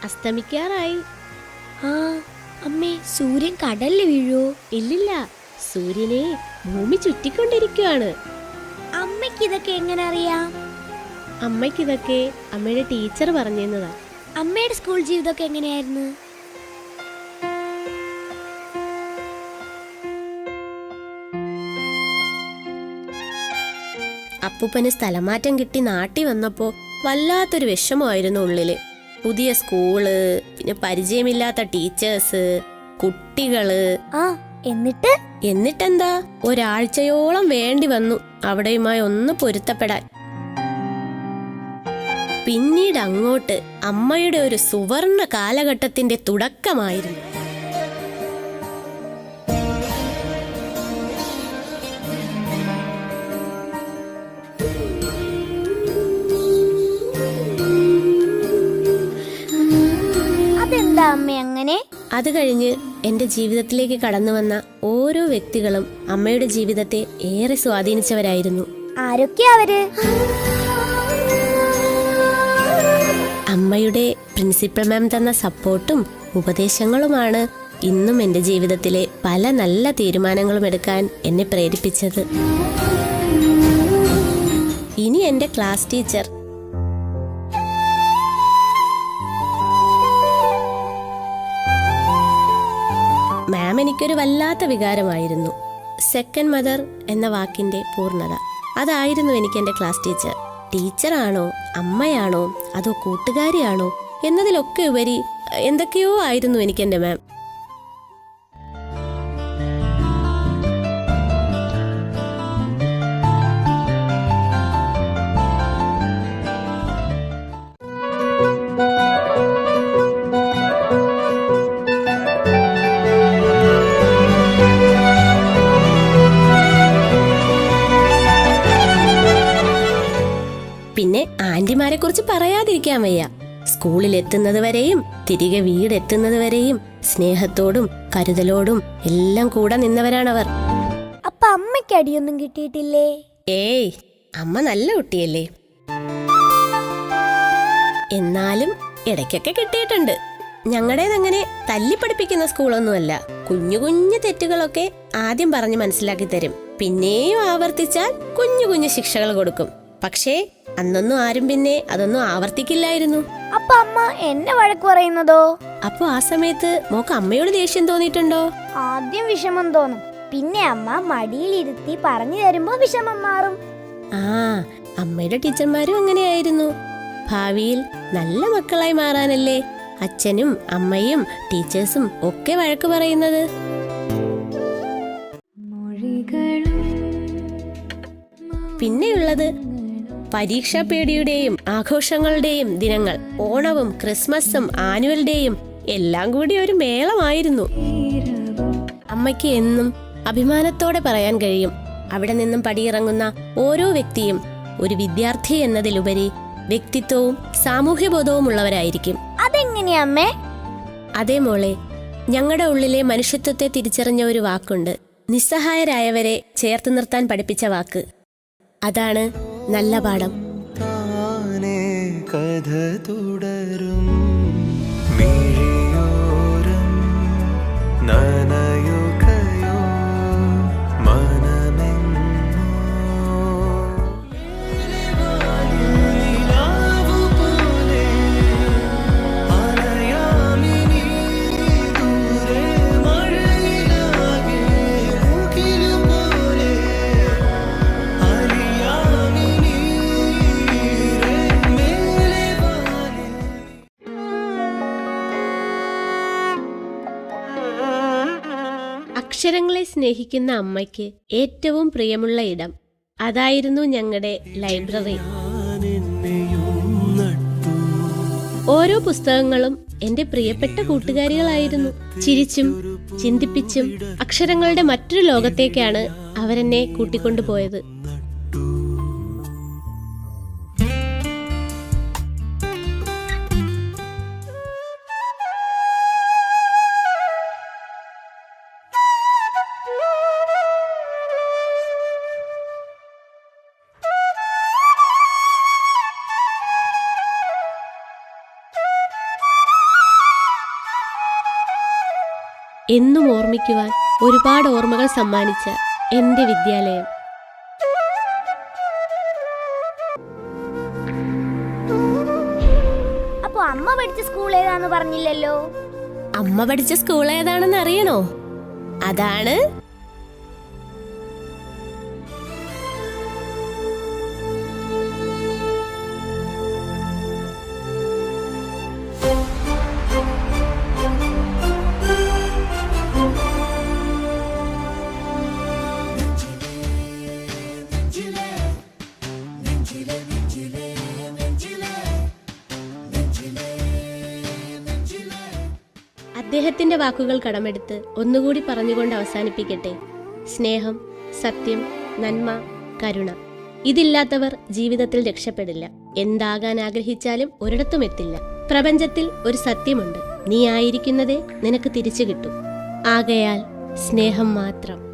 അസ്തമിക്കാറായി. ആ അമ്മേ, സൂര്യൻ കടലിൽ വീഴോ? ഇല്ലില്ല, സൂര്യനെ ഭൂമി ചുറ്റിക്കൊണ്ടിരിക്കുകയാണ്. അമ്മയ്ക്ക് ഇതൊക്കെ എങ്ങനെ അറിയാം? അമ്മയ്ക്കിതൊക്കെ അമ്മയുടെ ടീച്ചർ പറഞ്ഞതാ. അമ്മയുടെ സ്കൂൾ ജീവിതമൊക്കെ എങ്ങനെയായിരുന്നു? അപ്പൂപ്പന് സ്ഥലമാറ്റം കിട്ടി നാട്ടിൽ വന്നപ്പോൾ വല്ലാത്തൊരു വിഷമമായിരുന്നു ഉള്ളില്. പുതിയ സ്കൂള്, പിന്നെ പരിചയമില്ലാത്ത ടീച്ചേഴ്സ്, കുട്ടികള്. എന്നിട്ടെന്താ, ഒരാഴ്ചയോളം വേണ്ടി വന്നു അവിടെയുമായി ഒന്ന് പൊരുത്തപ്പെടാൻ. പിന്നീട് അങ്ങോട്ട് അമ്മയുടെ ഒരു സുവർണ കാലഘട്ടത്തിന്റെ തുടക്കമായിരുന്നു. അത് കഴിഞ്ഞ് എന്റെ ജീവിതത്തിലേക്ക് കടന്നു വന്ന ഓരോ വ്യക്തികളും അമ്മയുടെ ജീവിതത്തെ ഏറെ സ്വാധീനിച്ചവരായിരുന്നു. ആരൊക്കെയാ അവര്? അമ്മയുടെ പ്രിൻസിപ്പൽ മാം തന്ന സപ്പോർട്ടും ഉപദേശങ്ങളുമാണ് ഇന്നും എന്റെ ജീവിതത്തിലെ പല നല്ല തീരുമാനങ്ങളും എടുക്കാൻ എന്നെ പ്രേരിപ്പിച്ചത്. ഇനി എന്റെ ക്ലാസ് ടീച്ചർ മാം എനിക്കൊരു വല്ലാത്ത വികാരമായിരുന്നു. സെക്കൻഡ് മദർ എന്ന വാക്കിന്റെ പൂർണ്ണത. അതായിരുന്നു എനിക്ക് എൻ്റെ ക്ലാസ് ടീച്ചർ. ടീച്ചറാണോ, അമ്മയാണോ, അതോ കൂട്ടുകാരിയാണോ എന്നതിലൊക്കെ ഉപരി എന്തൊക്കെയോ ആയിരുന്നു എനിക്ക് എൻ്റെ മാം. പിന്നെ ആന്റിമാരെ കുറിച്ച് പറയാതിരിക്കാൻ വയ്യ. സ്കൂളിൽ എത്തുന്നത് വരെയും തിരികെ വീടെത്തുന്നത് വരെയും സ്നേഹത്തോടും കരുതലോടും എല്ലാം കൂടെ നിന്നവരാണവർ. അപ്പൊ അമ്മയ്ക്ക് അടിയൊന്നും കിട്ടിയിട്ടില്ലേ? ഏയ്, അമ്മ നല്ല കുട്ടിയല്ലേ. എന്നാലും ഇടയ്ക്കൊക്കെ കിട്ടിയിട്ടുണ്ട്. ഞങ്ങളുടേതങ്ങനെ തല്ലിപ്പഠിപ്പിക്കുന്ന സ്കൂളൊന്നുമല്ല. കുഞ്ഞു കുഞ്ഞു തെറ്റുകളൊക്കെ ആദ്യം പറഞ്ഞ് മനസ്സിലാക്കി തരും. പിന്നെയും ആവർത്തിച്ചാൽ കുഞ്ഞു കുഞ്ഞു ശിക്ഷകൾ കൊടുക്കും. പക്ഷേ അന്നൊന്നും ആരും പിന്നെ അതൊന്നും ആവർത്തിക്കില്ലായിരുന്നു. അപ്പൊ അമ്മ എന്നെ വഴക്ക് പറയുന്നതോ? അപ്പൊ ആ സമയത്ത് മോക്ക് അമ്മയോട് ദേഷ്യം തോന്നിയിട്ടുണ്ടോ? ആദ്യം വിഷമം തോന്നും, പിന്നെ അമ്മ മടിയിലിരുത്തി പറഞ്ഞു തരുമ്പോ വിഷമം മാറും. ആ, അമ്മയുടെ ടീച്ചർമാരും അങ്ങനെയായിരുന്നു. ഭാവിയിൽ നല്ല മക്കളായി മാറാനല്ലേ അച്ഛനും അമ്മയും ടീച്ചേഴ്സും ഒക്കെ വഴക്ക് പറയുന്നത്. പിന്നെയുള്ളത് പരീക്ഷാ പേടിയുടെയും ആഘോഷങ്ങളുടെയും ദിനങ്ങൾ. ഓണവും ക്രിസ്മസും ആനുവൽ ഡേയും എല്ലാം കൂടി ഒരു മേളമായിരുന്നു. അമ്മയ്ക്ക് എന്നും അഭിമാനത്തോടെ പറയാൻ കഴിയും, അവിടെ നിന്നും പടിയിറങ്ങുന്ന ഓരോ വ്യക്തിയും ഒരു വിദ്യാർത്ഥി എന്നതിലുപരി വ്യക്തിത്വവും സാമൂഹ്യബോധവും ഉള്ളവരായിരിക്കും. അതെങ്ങനെയാ അമ്മേ? അതേ മോളെ, ഞങ്ങളുടെ ഉള്ളിലെ മനുഷ്യത്വത്തെ തിരിച്ചറിഞ്ഞ ഒരു വാക്കുണ്ട്. നിസ്സഹായരായവരെ ചേർത്ത് നിർത്താൻ പഠിപ്പിച്ച വാക്ക്. അതാണ് നല്ല പാഠം. കഥ തുടരും മിഴിയോരം നനയുകയോ മനമെന്നോ നിലാവു പോലെ അലയാമിനി ദൂരെ മഴയിലാകെ മുകിലു പോലെ അലിയാമിനി അക്ഷരങ്ങളെ സ്നേഹിക്കുന്ന അമ്മയ്ക്ക് ഏറ്റവും പ്രിയമുള്ള ഇടം അതായിരുന്നു ഞങ്ങളുടെ ലൈബ്രറി. ഓരോ പുസ്തകങ്ങളും എന്റെ പ്രിയപ്പെട്ട കൂട്ടുകാരികളായിരുന്നു. ചിരിച്ചും ചിന്തിപ്പിച്ചും അക്ഷരങ്ങളുടെ മറ്റൊരു ലോകത്തേക്കാണ് അവരെന്നെ കൂട്ടിക്കൊണ്ടുപോയത്. എന്നും ഓർമ്മിക്കുവാൻ ഒരുപാട് ഓർമ്മകൾ സമ്മാനിച്ച എൻ്റെ വിദ്യാലയം. അപ്പൊ അമ്മ പഠിച്ച സ്കൂൾ ഏതാന്ന് പറഞ്ഞില്ലല്ലോ. അമ്മ പഠിച്ച സ്കൂൾ ഏതാണെന്ന് അറിയണോ? അതാണ് അദ്ദേഹത്തിന്റെ വാക്കുകൾ കടമെടുത്ത് ഒന്നുകൂടി പറഞ്ഞുകൊണ്ട് അവസാനിപ്പിക്കട്ടെ. സ്നേഹം, സത്യം, നന്മ, കരുണ ഇതില്ലാത്തവർ ജീവിതത്തിൽ രക്ഷപ്പെടില്ല. എന്താകാൻ ആഗ്രഹിച്ചാലും ഒരിടത്തും എത്തില്ല. പ്രപഞ്ചത്തിൽ ഒരു സത്യമുണ്ട്, നീ ആയിരിക്കുന്നതേ നിനക്ക് തിരിച്ചു കിട്ടും. ആകയാൽ സ്നേഹം മാത്രം.